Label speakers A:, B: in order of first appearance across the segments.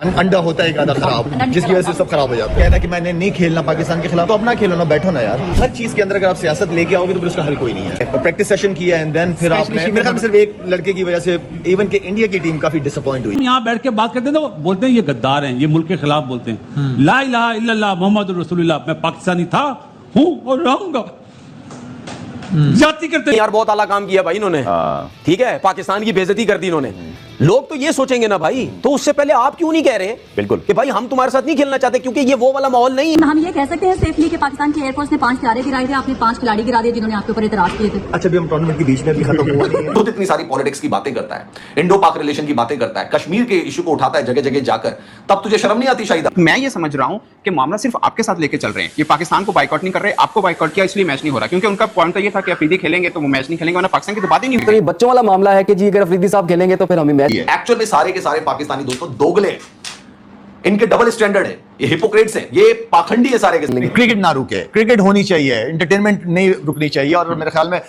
A: अंडा होता है एक आधा खराब, जिसकी वजह से सब खराब हो जाता है। कहना कि मैंने नहीं खेलना पाकिस्तान के खिलाफ, तो अपना खेलो ना, बैठो ना यार। हर चीज के अंदर अगर आप सियासत लेके आओगे तो फिर उसका हल कोई नहीं है। प्रैक्टिस सेशन किया एंड देन फिर आपने, मेरे ख्याल में सिर्फ एक लड़के की वजह से इवन के इंडिया की टीम काफी डिसअपॉइंट हुई।
B: यहाँ बैठ के बात करते हैं तो बोलते हैं ये गद्दार हैं, ये मुल्क के खिलाफ बोलते हैं। ला इलाहा इल्लल्लाह मोहम्मद रसूलुल्लाह, मैं पाकिस्तानी था, हूँ और रहूंगा। जाति करते
C: यार बहुत आला काम किया भाई इन्होंने, ठीक है, पाकिस्तान की बेइज्जती कर दी इन्होंने। लोग तो ये सोचेंगे ना भाई, तो उससे पहले आप क्यों नहीं कह रहे बिल्कुल कि भाई हम तुम्हारे साथ नहीं खेलना चाहते, क्योंकि ये वो वाला माहौल नहीं है।
D: हम ये कह सकते हैं सेफली कि पाकिस्तान की एयरफोर्स ने 5 सितारे गिराए थे, आपने 5 खिलाड़ी गिरा दिए जिन्होंने आपके ऊपर इतराज किए थे।
A: अच्छा भी हम टूर्नामेंट के बीच में भी खत्म हुआ नहीं है।
E: तो इतनी सारी पॉलिटिक्स की बातें करता है, इंडो पाक रिलेशन की बातें करता है, कश्मीर के इशू को उठाता है जगह जगह जाकर, तब तुझे शर्म नहीं आती शाहिदा?
F: मैं ये समझ रहा हूँ कि मामला सिर्फ आपके साथ लेके चल रहे हैं, ये पाकिस्तान को बाइकआउट नहीं कर रहे, आपको बाइकआउट किया इसलिए मैच नहीं हो रहा, क्योंकि उनका पॉइंट तो ये था कि अफरीदी खेलेंगे तो वो मैच नहीं खेलेंगे, वरना पाकिस्तान की तो बात ही नहीं
C: तो ये बच्चों वाला मामला है कि जी अगर अफरीदी साहब खेलेंगे तो फिर हमें मैच।
E: एक्चुअल में सारे के सारे पाकिस्तानी दोस्तों दोगले हैं, इनके डबल स्टैंडर्ड है, ये हिपोक्रेट्स हैं, ये पाखंडी है सारे के सारे।
A: क्रिकेट ना रुके, क्रिकेट होनी चाहिए, एंटरटेनमेंट नहीं रुकनी चाहिए। और मेरे ख्याल में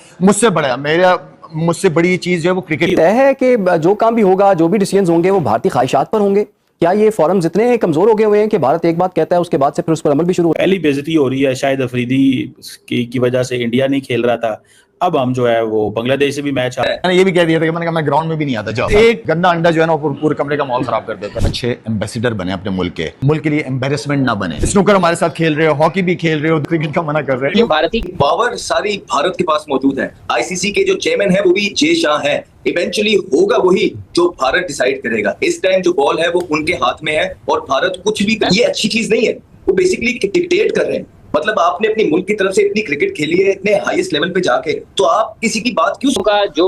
A: मुझसे बड़ी चीज जो है वो क्रिकेट
C: तय है कि जो काम भी होगा, जो भी डिसीजंस होंगे वो भारतीय ख्वाहिशात पर होंगे। क्या ये फॉरम्स इतने कमजोर हो गए हुए हैं कि भारत एक बात कहता है उसके बाद से फिर उस पर अमल भी शुरू हो?
G: पहली बेइज्जती हो रही है शायद अफरीदी की वजह से, इंडिया नहीं खेल रहा था, अब हम जो है वो बांग्लादेश से भी मैच
A: मैंने ये भी कह दिया था कि मैंने कहा मैं ग्राउंड में भी नहीं आता। जाओ, एक गंदा अंडा जो है ना पूरे कमरे का माहौल खराब कर देता है। अच्छे एम्बेसडर बने अपने मुल्क के लिए, एम्बेरसमेंट ना बने। स्नूकर हमारे साथ खेल रहे हो, हॉकी भी खेल रहे हो, क्रिकेट का मना कर रहे हो।
H: भारतीय पावर सारी भारत के पास मौजूद है। आईसीसी के जो चेयरमैन है वो भी जय शाह है। इवेंचुअली होगा वही जो भारत डिसाइड करेगा। इस टाइम जो बॉल है वो उनके हाथ में है और भारत कुछ भी, ये अच्छी चीज नहीं है। वो बेसिकली डिक्टेट कर रहे हैं। मतलब आपने अपनी मुल्क की तरफ से इतनी क्रिकेट खेली है इतने हाईएस्ट लेवल पे जाके, तो आप किसी की बात क्यों?
I: का जो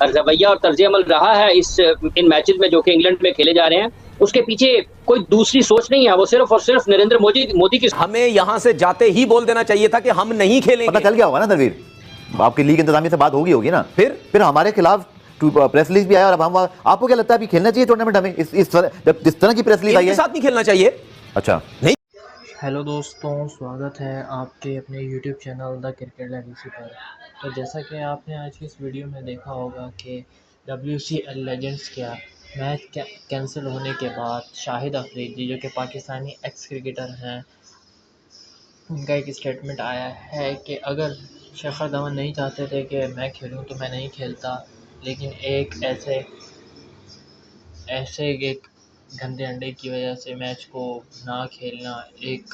I: रवैया और तर्ज अमल रहा है इन मैचेस में जो कि इंग्लैंड में खेले जा रहे हैं, उसके पीछे कोई दूसरी सोच नहीं है, वो सिर्फ और सिर्फ नरेंद्र मोदी की।
C: हमें यहाँ से जाते ही बोल देना चाहिए था कि हम नहीं खेलेंगे।
J: पता चल गया होगा ना तनवीर, आपकी लीग इंतजामिया से बात होगी ना, फिर हमारे खिलाफ प्रेस रिलीज भी आया और अब हम, आपको क्या लगता है अभी खेलना चाहिए टूर्नामेंट हमें? जब जिस तरह की प्रेस रिलीज आई है,
C: साथ नहीं खेलना चाहिए।
J: अच्छा नहीं।
K: हेलो दोस्तों, स्वागत है आपके अपने YouTube channel the cricket legacy पर। तो जैसा कि आपने आज की इस वीडियो में देखा होगा कि WCL लेजेंड्स का मैच कैंसिल होने के बाद शाहिद अफरीदी जो कि पाकिस्तानी एक्स क्रिकेटर हैं, उनका एक स्टेटमेंट आया है कि अगर शिखर धवन नहीं चाहते थे कि मैं खेलूं तो मैं नहीं खेलता, लेकिन एक ऐसे एक गंदे अंडे की वजह से मैच को ना खेलना एक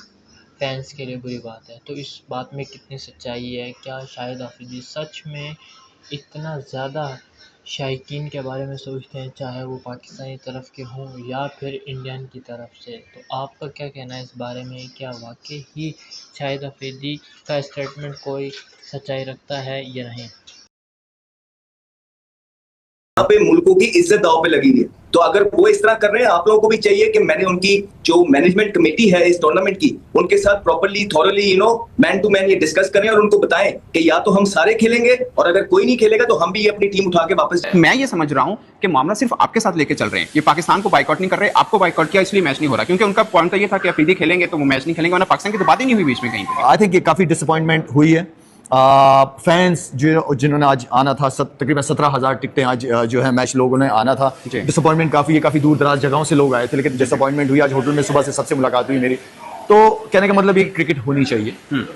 K: फैंस के लिए बुरी बात है। तो इस बात में कितनी सच्चाई है? क्या शाहिद अफरीदी सच में इतना ज़्यादा शायकीन के बारे में सोचते हैं, चाहे वो पाकिस्तानी तरफ के हों या फिर इंडियन की तरफ से? तो आपका क्या कहना है इस बारे में? क्या वाकई ही शाहिद अफरीदी का स्टेटमेंट कोई सच्चाई रखता है या नहीं?
H: यहाँ पे मुल्कों की इज्जत दांव पे लगी हुई है, तो अगर वो इस तरह कर रहे हैं, आप लोगों को भी चाहिए कि मैंने उनकी जो मैनेजमेंट कमेटी है इस टूर्नामेंट की, उनके साथ properly thoroughly man to man ये डिस्कस करें और उनको बताएं कि या तो हम सारे खेलेंगे और अगर कोई नहीं खेलेगा तो हम भी अपनी टीम उठा के वापस जाएं।
F: मैं ये समझ रहा हूँ कि मामला सिर्फ आपके साथ लेके चल रहे हैं, ये पाकिस्तान को बाइकआउट नहीं कर रहे, आपको बाइकआउट किया इसलिए मैच नहीं हो रहा, क्योंकि उनका पॉइंट तो ये था कि अफरीदी खेलेंगे तो वो मैच नहीं खेलेंगे, वरना पाकिस्तान की तो बात ही नहीं हुई बीच में कहीं पे।
A: आई थिंक ये काफी डिसअपॉइंटमेंट हुई है। फैंस जिन्होंने आज आना था, तकरीबन 17,000 टिकटें आज जो है मैच लोगों ने आना था। डिसअपॉइंटमेंट काफ़ी दूर दराज जगहों से लोग आए थे, लेकिन डिसअपॉइंटमेंट हुई। आज होटल में सुबह से सबसे मुलाकात हुई मेरी। तो कहने का मतलब ये क्रिकेट होनी चाहिए,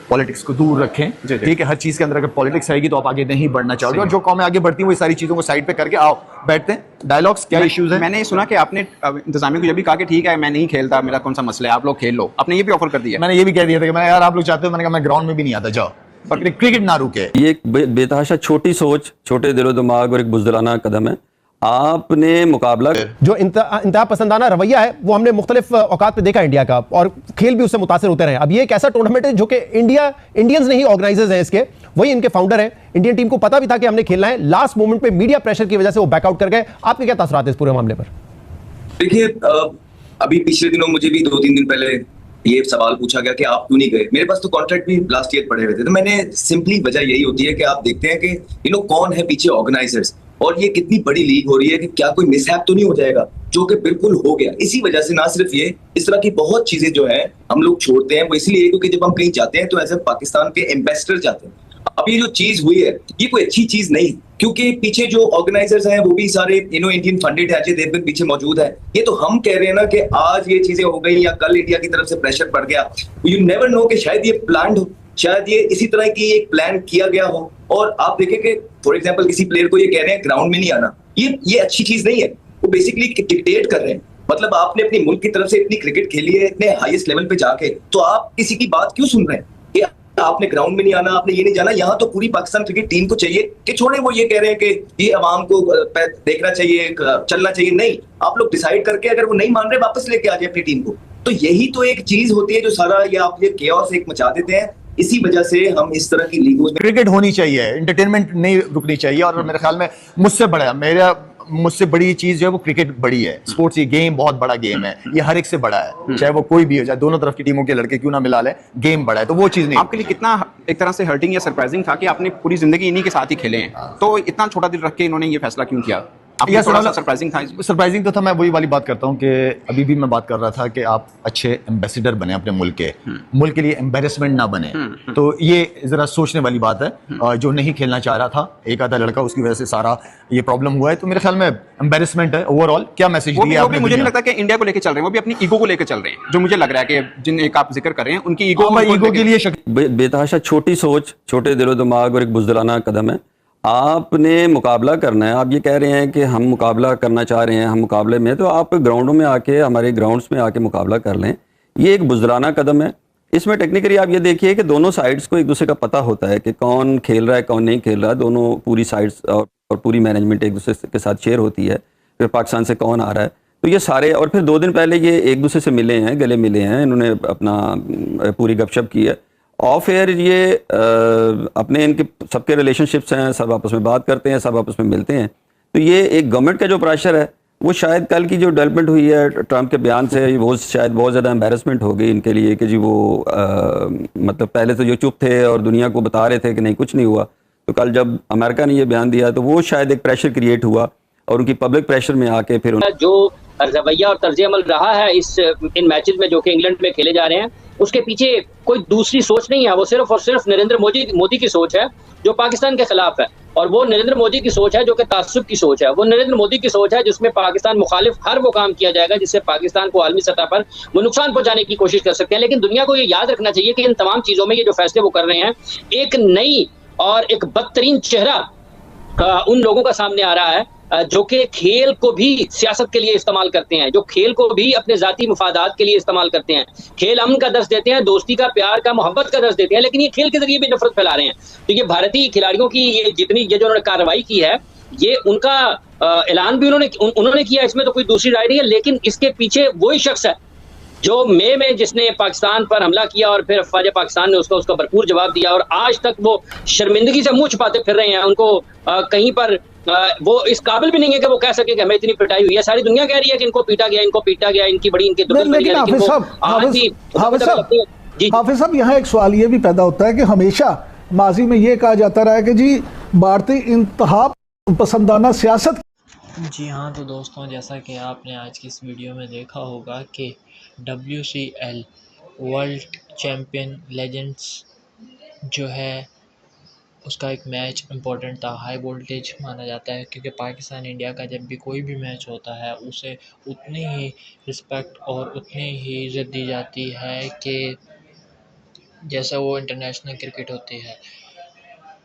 A: पॉलिटिक्स को दूर रखें, ठीक है। हर चीज़ के अंदर अगर पॉलिटिक्स आएगी तो आप आगे नहीं बढ़ना चाहोगे, और जो कौमें आगे बढ़ती हैं वो सारी चीज़ों को साइड पे करके आओ बैठते हैं, डायलॉग्स क्या इश्यूज हैं।
F: मैंने सुना कि आपने इंतजामिया को जब भी कहा कि ठीक है मैं नहीं खेलता, मेरा कौन सा मसला है, आप लोग खेल लो, आपने ये भी ऑफर कर दिया।
A: मैंने ये भी कह दिया था कि मैं यार आप लोग चाहते हो, मैंने कहा मैं ग्राउंड में भी नहीं आता, जाओ, पर क्रिकेट ना रुके।
L: ये एक बेतहाशा छोटी सोच, छोटे दिलो दिमाग और एक बुज़दिलाना कदम है। आपने मुकाबला
M: जो इंतहा पसंदाना रवैया है वो हमने मुख्तलिफ औकात पे देखा इंडिया का, और खेल भी उससे मुतासर होते रहे। अब ये एक ऐसा टूर्नामेंट है जो कि इंडियंस नहीं ऑर्गेनाइजर्स हैं इसके, वही इनके फाउंडर हैं। इंडियन टीम को पता भी था कि हमने खेलना है, लास्ट मोमेंट पे मीडिया प्रेशर की वजह से वो बैकआउट कर गए। आपके क्या तासुरात है इस पूरे मामले पर?
H: देखिए, अभी पिछले दिनों मुझे भी 2-3 दिन पहले ये सवाल पूछा गया कि आप क्यों नहीं गए। मेरे पास तो कॉन्ट्रैक्ट भी लास्ट ईयर पड़े हुए थे, तो मैंने सिंपली वजह यही होती है कि आप देखते हैं कि कौन है पीछे ऑर्गेनाइजर्स, और ये कितनी बड़ी लीग हो रही है कि क्या कोई मिसहैप तो नहीं हो जाएगा, जो कि बिल्कुल हो गया। इसी वजह से ना सिर्फ ये, इस तरह की बहुत चीजें जो है हम लोग छोड़ते हैं, वो इसलिए क्योंकि जब हम कहीं जाते हैं तो एज ए पाकिस्तान के एम्बेसडर जाते हैं। अब ये जो चीज हुई है ये कोई अच्छी चीज नहीं, क्योंकि पीछे जो ऑर्गेनाइजर्स हैं वो भी सारे इंडियन फंडेड है, अजय देवगन पीछे मौजूद है। ये तो हम कह रहे हैं ना कि आज ये चीजें हो गई या कल इंडिया की तरफ से प्रेशर पड़ गया, यू नेवर नो कि शायद ये प्लान्ड हो, शायद ये इसी तरह की एक प्लान किया गया हो। और आप देखें कि फॉर एग्जांपल किसी प्लेयर को ये कह रहे हैं ग्राउंड में नहीं आना, ये अच्छी चीज नहीं है। वो बेसिकली डिक्टेट कर रहे हैं, मतलब आपने अपनी मुल्क की तरफ से इतनी क्रिकेट खेली है इतने हाईएस्ट लेवल पे जाके, तो आप किसी की बात क्यों सुन रहे हैं कि आपने ग्राउंड में नहीं आना, आपने ये नहीं जाना। यहाँ तो पूरी पाकिस्तान क्रिकेट टीम को चाहिए कि छोड़े, वो ये कह रहे हैं कि ये अवाम को देखना चाहिए, चलना चाहिए। नहीं, आप लोग डिसाइड करके अगर वो नहीं मान रहे वापस लेके आ जाए अपनी टीम को। तो यही तो एक चीज होती है जो सारा ये आप ये केओस एक मचा देते हैं। इसी वजह से हम इस तरह की लीगों में
A: क्रिकेट होनी चाहिए, एंटरटेनमेंट नहीं रुकनी चाहिए। और मेरे ख्याल में मुझसे बड़ी चीज जो है वो क्रिकेट बड़ी है। स्पोर्ट्स ये गेम बहुत बड़ा गेम है, ये हर एक से बड़ा है, चाहे वो कोई भी हो, चाहे दोनों तरफ की टीमों के लड़के क्यों ना मिला ले, गेम बड़ा है। तो वो चीज नहीं
F: आपके लिए कितना एक तरह से हर्टिंग या सरप्राइजिंग था कि आपने पूरी जिंदगी इन्हीं के साथ ही खेले हैं, तो इतना छोटा दिल रख के इन्होंने ये फैसला क्यों किया?
A: यह
F: थोड़ा सा सरप्राइजिंग था।
A: सरप्राइजिंग तो था। मैं वही वाली बात करता हूँ कि अभी भी मैं बात कर रहा था कि आप अच्छे एम्बेसडर बने अपने मुल्क के, मुल्क के लिए एम्बेरसमेंट ना बने। तो ये जरा सोचने वाली बात है। जो नहीं खेलना चाह रहा था एक आधा लड़का, उसकी वजह से सारा ये प्रॉब्लम हुआ है। तो मेरे ख्याल में एम्बेरसमेंट है ओवरऑल। क्या मैसेज दिया आपने?
F: मुझे नहीं लगता कि इंडिया को लेकर चल रहे हैं, वो भी अपनी ईगो को लेकर चल रहे हैं। जो मुझे लग रहा है कि जिन एक आप जिक्र कर रहे हैं उनकी ईगो
A: के लिए
L: बेतहाशा छोटी सोच, छोटे दिलो दिमाग और एक बुज़दिलाना कदम है। आपने मुकाबला करना है। आप ये कह रहे हैं कि हम मुकाबला करना चाह रहे हैं, हम मुकाबले में, तो आप ग्राउंडों में आके, हमारे ग्राउंड्स में आके मुकाबला कर लें। ये एक बुज़दिलाना कदम है। इसमें टेक्निकली आप ये देखिए कि दोनों साइड्स को एक दूसरे का पता होता है कि कौन खेल रहा है कौन नहीं खेल रहा है। दोनों पूरी साइड्स और पूरी मैनेजमेंट एक दूसरे के साथ शेयर होती है। फिर पाकिस्तान से कौन आ रहा है, तो ये सारे, और फिर 2 दिन पहले ये एक दूसरे से मिले हैं, गले मिले हैं, इन्होंने अपना पूरी गपशप की है। ऑफ एयर ये अपने इनके सबके रिलेशनशिप्स हैं, सब आपस में बात करते हैं, सब आपस में मिलते हैं। तो ये एक गवर्नमेंट का जो प्रेशर है वो शायद कल की जो डेवलपमेंट हुई है ट्रंप के बयान से, वो शायद बहुत ज़्यादा एम्बेरसमेंट हो गई इनके लिए कि जी वो मतलब पहले तो जो चुप थे और दुनिया को बता रहे थे कि नहीं कुछ नहीं हुआ, तो कल जब अमेरिका ने ये बयान दिया तो वो शायद एक प्रेशर क्रिएट हुआ और उनकी पब्लिक प्रेशर में आके फिर
I: जो रवैया और तर्ज अमल रहा है इन मैचेस में जो कि इंग्लैंड में खेले जा रहे हैं, उसके पीछे कोई दूसरी सोच नहीं है। वो सिर्फ और सिर्फ नरेंद्र मोदी की सोच है जो पाकिस्तान के खिलाफ है। और वो नरेंद्र मोदी की सोच है जो कि तासुब की सोच है। वो नरेंद्र मोदी की सोच है जिसमें पाकिस्तान मुखालिफ हर वो काम किया जाएगा जिससे पाकिस्तान को आलमी सतह पर वो नुकसान पहुंचाने की कोशिश कर सकते हैं। लेकिन दुनिया को ये याद रखना चाहिए कि इन तमाम चीजों में ये जो फैसले वो कर रहे हैं, एक नई और एक बदतरीन चेहरा उन लोगों का सामने आ रहा है जो कि खेल को भी सियासत के लिए इस्तेमाल करते हैं, जो खेल को भी अपने जाती मुफादात के लिए इस्तेमाल करते हैं। खेल अमन का दर्ज देते हैं, दोस्ती का, प्यार का, मोहब्बत का दर्ज देते हैं, लेकिन ये खेल के जरिए भी नफरत फैला रहे हैं। तो ये भारतीय खिलाड़ियों की ये जितनी ये जो उन्होंने कार्रवाई की है, ये उनका ऐलान भी उन्होंने किया, इसमें तो कोई दूसरी राय नहीं है। लेकिन इसके पीछे वही शख्स है जो मई में जिसने पाकिस्तान पर हमला किया और फिर अफवाज पाकिस्तान ने उसका भरपूर जवाब दिया, और आज तक वो शर्मिंदगी से मुंह छुपाते फिर रहे हैं। उनको कहीं पर वो इस काबिल भी नहीं है कि वो कह सके कि हमें इतनी पिटाई हुई है। सारी दुनिया कह रही है कि इनको पीटा गया, इनकी बड़ी इनकी
N: लेकिन हाफिज साहब यहाँ एक सवाल ये भी पैदा होता है कि हमेशा माजी में ये कहा जाता रहा है कि जी भारतीय इंतहा पसंदाना सियासत।
K: जी हाँ, तो दोस्तों जैसा कि आपने आज की इस वीडियो में देखा होगा कि WCL वर्ल्ड चैम्पियन लेजेंड्स जो है उसका एक मैच इम्पोर्टेंट था, हाई वोल्टेज माना जाता है, क्योंकि पाकिस्तान इंडिया का जब भी कोई भी मैच होता है उसे उतनी ही रिस्पेक्ट और उतनी ही इज़्ज़त दी जाती है कि जैसा वो इंटरनेशनल क्रिकेट होती है।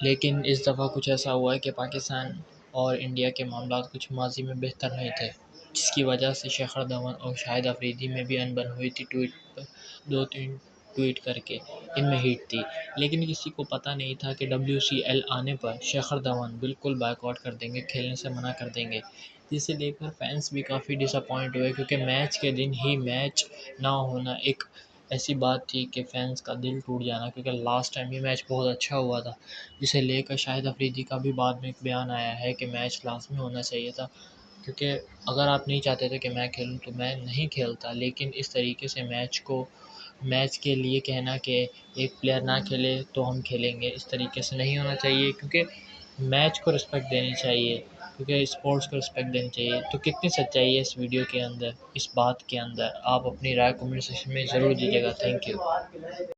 K: लेकिन इस दफ़ा कुछ ऐसा हुआ है कि पाकिस्तान और इंडिया के मामला कुछ माजी में बेहतर नहीं थे, जिसकी वजह से शेखर धवन और शाहिद अफरीदी में भी अनबन हुई थी। 2-3 ट्वीट करके इनमें हीट थी, लेकिन किसी को पता नहीं था कि WCL आने पर शेखर धवन बिल्कुल बायकॉट कर देंगे, खेलने से मना कर देंगे, जिसे देखकर फैंस भी काफ़ी डिसअपॉइंट हुए, क्योंकि मैच के दिन ही मैच ना होना एक ऐसी बात थी कि फैंस का दिल टूट जाना, क्योंकि लास्ट टाइम ये मैच बहुत अच्छा हुआ था, जिसे लेकर शाहिद अफरीदी का भी बाद में एक बयान आया है कि मैच लाजमी होना चाहिए था, क्योंकि अगर आप नहीं चाहते थे कि मैं खेलूं तो मैं नहीं खेलता। लेकिन इस तरीके से मैच के लिए कहना कि एक प्लेयर ना खेले तो हम खेलेंगे, इस तरीके से नहीं होना चाहिए, क्योंकि मैच को रिस्पेक्ट देनी चाहिए, क्योंकि स्पोर्ट्स को रिस्पेक्ट देनी चाहिए। तो कितनी सच्चाई है इस वीडियो के अंदर, इस बात के अंदर, आप अपनी राय कमेंट सेक्शन में ज़रूर दीजिएगा। Thank you.